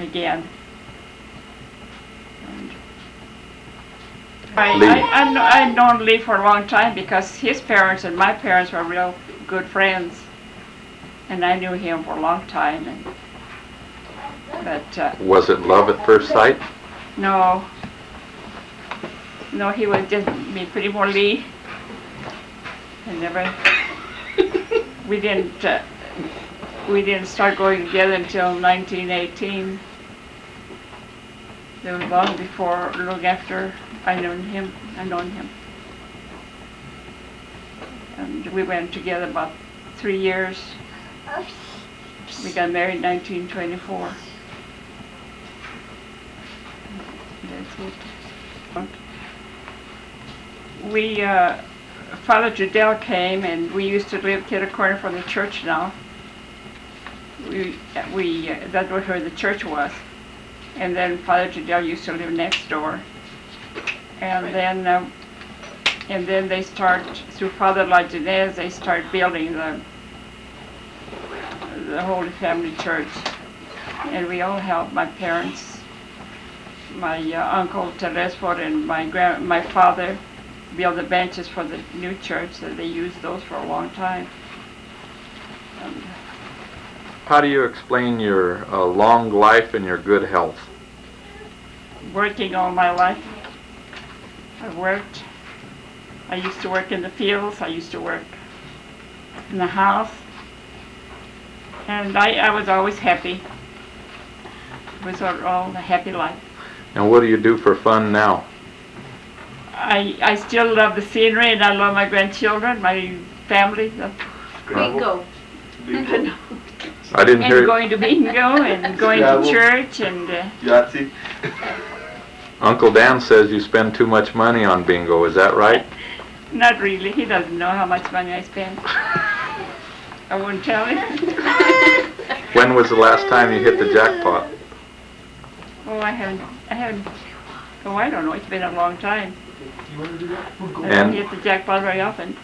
again. I've known Lee for a long time because his parents and my parents were real good friends, and I knew him for a long time. But was it love at first sight? No, he was just me, pretty more Lee. And never. We didn't start going together until 1918. It was long before, long after I known him. And we went together about 3 years. We got married in 1924. That's it. We, Father Judell came, and we used to live kitty corner from the church now. That's where the church was. And then Father Judell used to live next door. And then they start, through Father Martinez, they start building the Holy Family Church. And we all helped my parents, my uncle Teresford and my father build the benches for the new church, so they used those for a long time. How do you explain your long life and your good health? Working all my life. I worked. I used to work in the fields. I used to work in the house. And I was always happy. It was all a happy life. And what do you do for fun now? I still love the scenery, and I love my grandchildren, my family. Bingo. I didn't hear. And going to bingo and going to church and. Yahtzee. Uncle Dan says you spend too much money on bingo. Is that right? Not really. He doesn't know how much money I spend. I wouldn't tell him. When was the last time you hit the jackpot? Oh, I haven't. Oh, I don't know. It's been a long time. I don't hit the jackpot very often.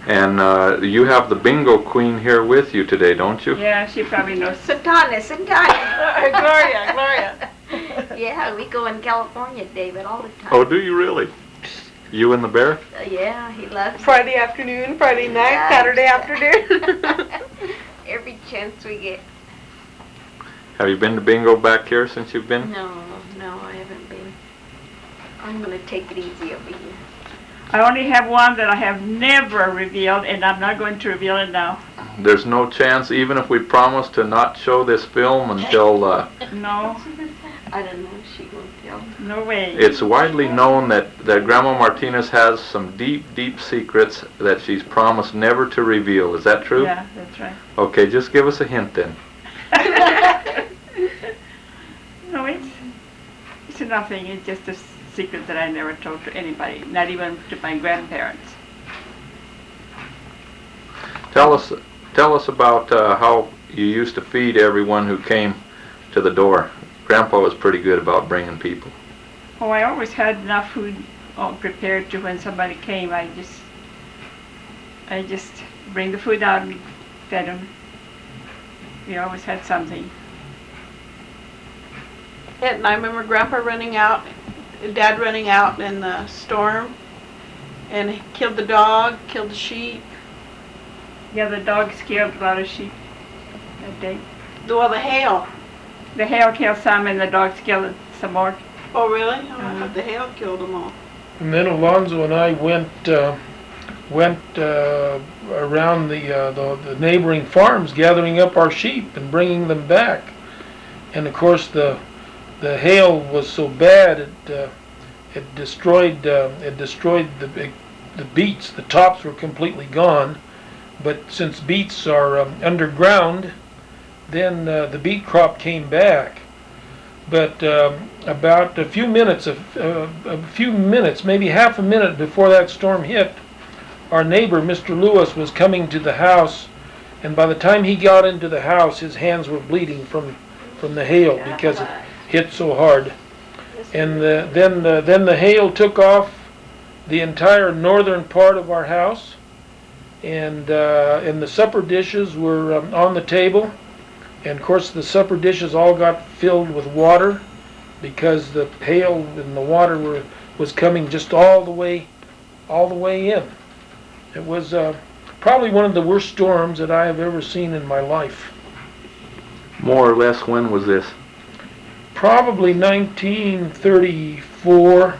And you have the bingo queen here with you today, don't you? Yeah, she probably knows. Santana. Gloria. Yeah, we go in California, David, all the time. Oh, do you really? You and the bear? Yeah, he loves Friday afternoon, Friday night, Yeah. Saturday afternoon. every chance we get. Have you been to bingo back here since you've been? No, I haven't been. I'm going to take it easy over here. I only have one that I have never revealed, and I'm not going to reveal it now. There's no chance, even if we promise to not show this film until... No, I don't know if she will tell. no way. It's widely known that Grandma Martinez has some deep, deep secrets that she's promised never to reveal. Is that true? Yeah, that's right. Okay, just give us a hint then. No, it's nothing. It's just a secret that I never told to anybody, not even to my grandparents. Tell us about how you used to feed everyone who came to the door. Grandpa was pretty good about bringing people. Oh, I always had enough food all prepared to when somebody came. I just bring the food out and fed them. We always had something. And I remember Grandpa running out, Dad running out in the storm, and he killed the dog, killed the sheep. Yeah, the dogs killed a lot of sheep that day. Well, the hail. The hail killed some, and the dogs killed some more. Oh, really? Oh, I thought the hail killed them all. And then Alonzo and I went around the neighboring farms, gathering up our sheep and bringing them back. And of course, the hail was so bad it destroyed the beets. The tops were completely gone. But since beets are underground, then the beet crop came back. But about a few minutes, maybe half a minute before that storm hit, our neighbor, Mr. Lewis, was coming to the house, and by the time he got into the house, his hands were bleeding from the hail because it hit so hard. And then the hail took off the entire northern part of our house, and the supper dishes were on the table. And of course the supper dishes all got filled with water because the pail and the water was coming just all the way in. It was probably one of the worst storms that I have ever seen in my life. More or less, when was this? Probably 1934.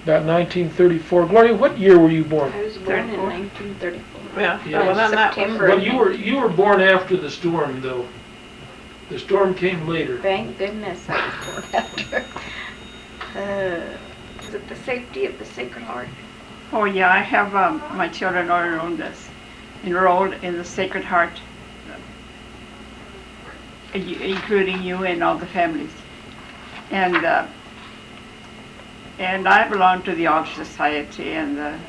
About 1934. Gloria, what year were you born? I was born in 1934. Yeah, Yeah. well, then that was, September. Well, you were born after the storm, though. The storm came later. Thank goodness I was born after. Is it the safety of the Sacred Heart? Oh yeah, I have my children are enrolled in the Sacred Heart, including you and all the families. And I belong to the Altar Society, and the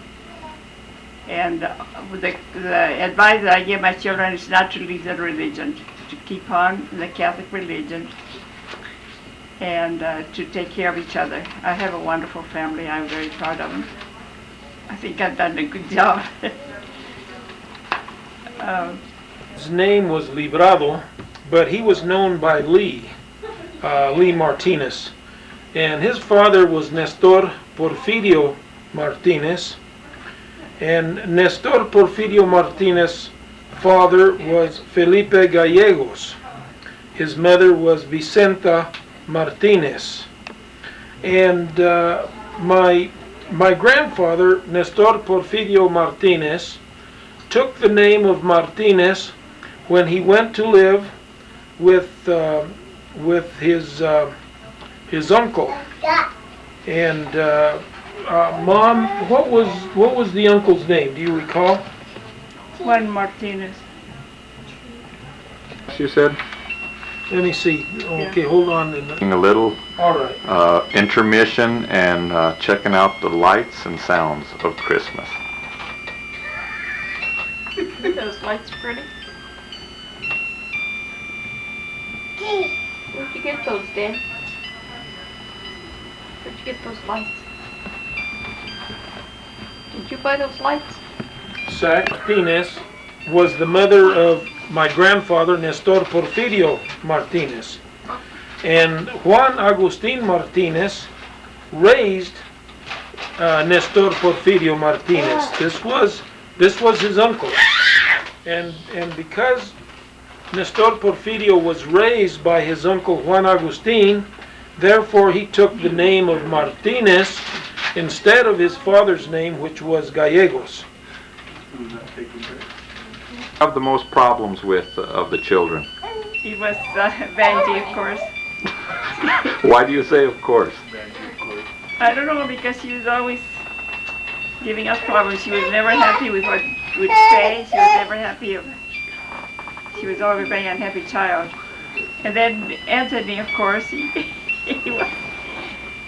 advice that I give my children is not to leave the religion, to keep on in the Catholic religion, and to take care of each other. I have a wonderful family. I'm very proud of them. I think I've done a good job. His name was Librado, but he was known by Lee Martinez. And his father was Nestor Porfirio Martinez. And Nestor Porfirio Martinez's father was Felipe Gallegos. His mother was Vicenta Martinez. And my grandfather, Nestor Porfirio Martinez, took the name of Martinez when he went to live with his uncle. And Mom, what was the uncle's name? Do you recall? Juan Martinez. She said? Let me see. Okay, hold on. A little All right. intermission and checking out the lights and sounds of Christmas. Those lights pretty. Where'd you get those, Dan? Where'd you get those lights? Did you buy those lights? Martinez was the mother of my grandfather, Nestor Porfirio Martinez. And Juan Agustin Martinez raised Nestor Porfirio Martinez. This was his uncle. And because Nestor Porfirio was raised by his uncle Juan Agustin, therefore he took the name of Martinez instead of his father's name, which was Gallegos. Have the most problems with of the children? He was Benji, of course. Why do you say of course? I don't know, because she was always giving us problems. She was never happy with what we'd say. She was never happy. She was always a very unhappy child. And then Anthony, of course, he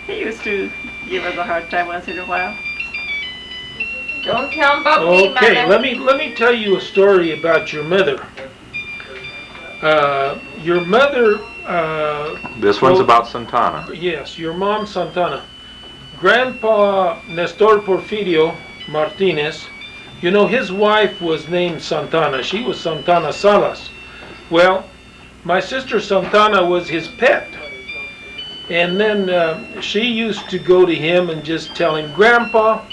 used to give us a hard time once in a while. Don't tell them about me, Mother. Okay, let me tell you a story about your mother. Your mother. This one's about Santana. Yes, your mom Santana. Grandpa Nestor Porfirio Martinez. You know, his wife was named Santana. She was Santana Salas. Well, my sister Santana was his pet. And then she used to go to him and just tell him, Grandpa,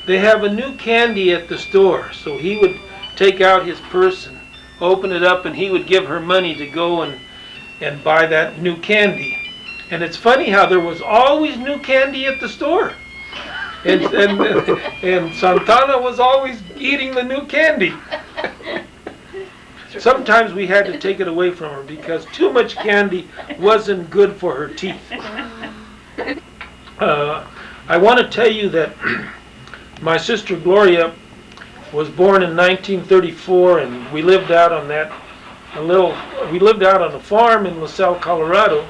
they have a new candy at the store. So he would take out his purse and open it up, and he would give her money to go and buy that new candy. And it's funny how there was always new candy at the store. And Santana was always eating the new candy. Sometimes we had to take it away from her because too much candy wasn't good for her teeth. I want to tell you that my sister Gloria was born in 1934, and we lived out on a farm in LaSalle, Colorado.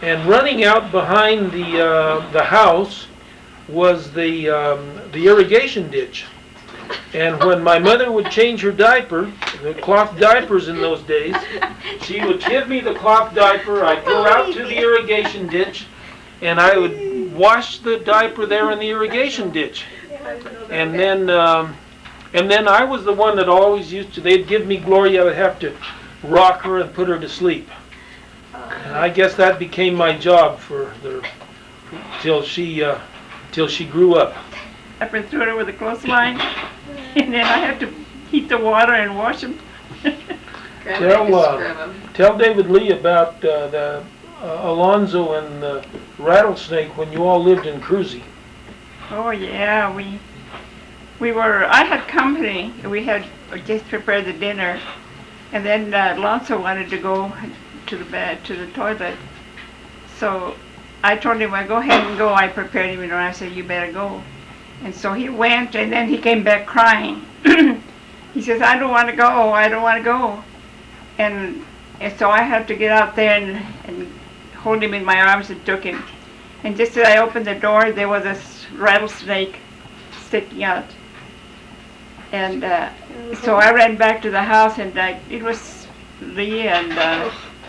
And running out behind the house was the irrigation ditch. And when my mother would change her diaper, the cloth diapers in those days, she would give me the cloth diaper. I'd go out to the irrigation ditch, and I would wash the diaper there in the irrigation ditch. And then I was the one that always used to. They'd give me Gloria. I'd have to rock her and put her to sleep. And I guess that became my job till she grew up. Up and threw it over the clothesline, and then I had to heat the water and wash them. Tell David Lee about the Alonzo and the rattlesnake when you all lived in Cruzy. Oh yeah, I had company. We had just prepared the dinner, and then Alonzo wanted to go to the toilet. So I told him, "Well, go ahead and go." I prepared him, and I said, "You better go." And so he went, and then he came back crying. He says, "I don't want to go. I don't want to go." And so I had to get out there and hold him in my arms and took him. And just as I opened the door, there was this rattlesnake sticking out. And so I ran back to the house, and it was Lee and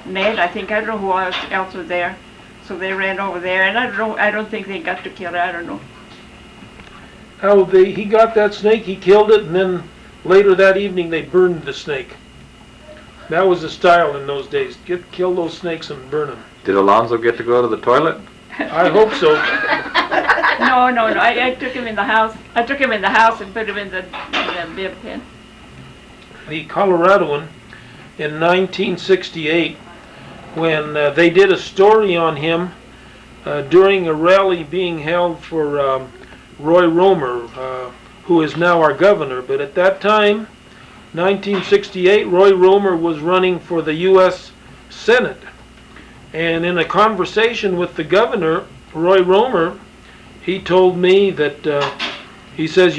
Ned. I think, I don't know who else was there. So they ran over there, and I don't think they got to kill it. I don't know. He got that snake, he killed it, and then later that evening they burned the snake. That was the style in those days. Kill those snakes and burn them. Did Alonzo get to go to the toilet? I hope so. No. I took him in the house. I took him in the house and put him in the bib pen. The Coloradoan in 1968, when they did a story on him during a rally being held for Roy Romer, who is now our governor. But at that time, 1968, Roy Romer was running for the U.S. Senate. And in a conversation with the governor, Roy Romer, he told me that, he says,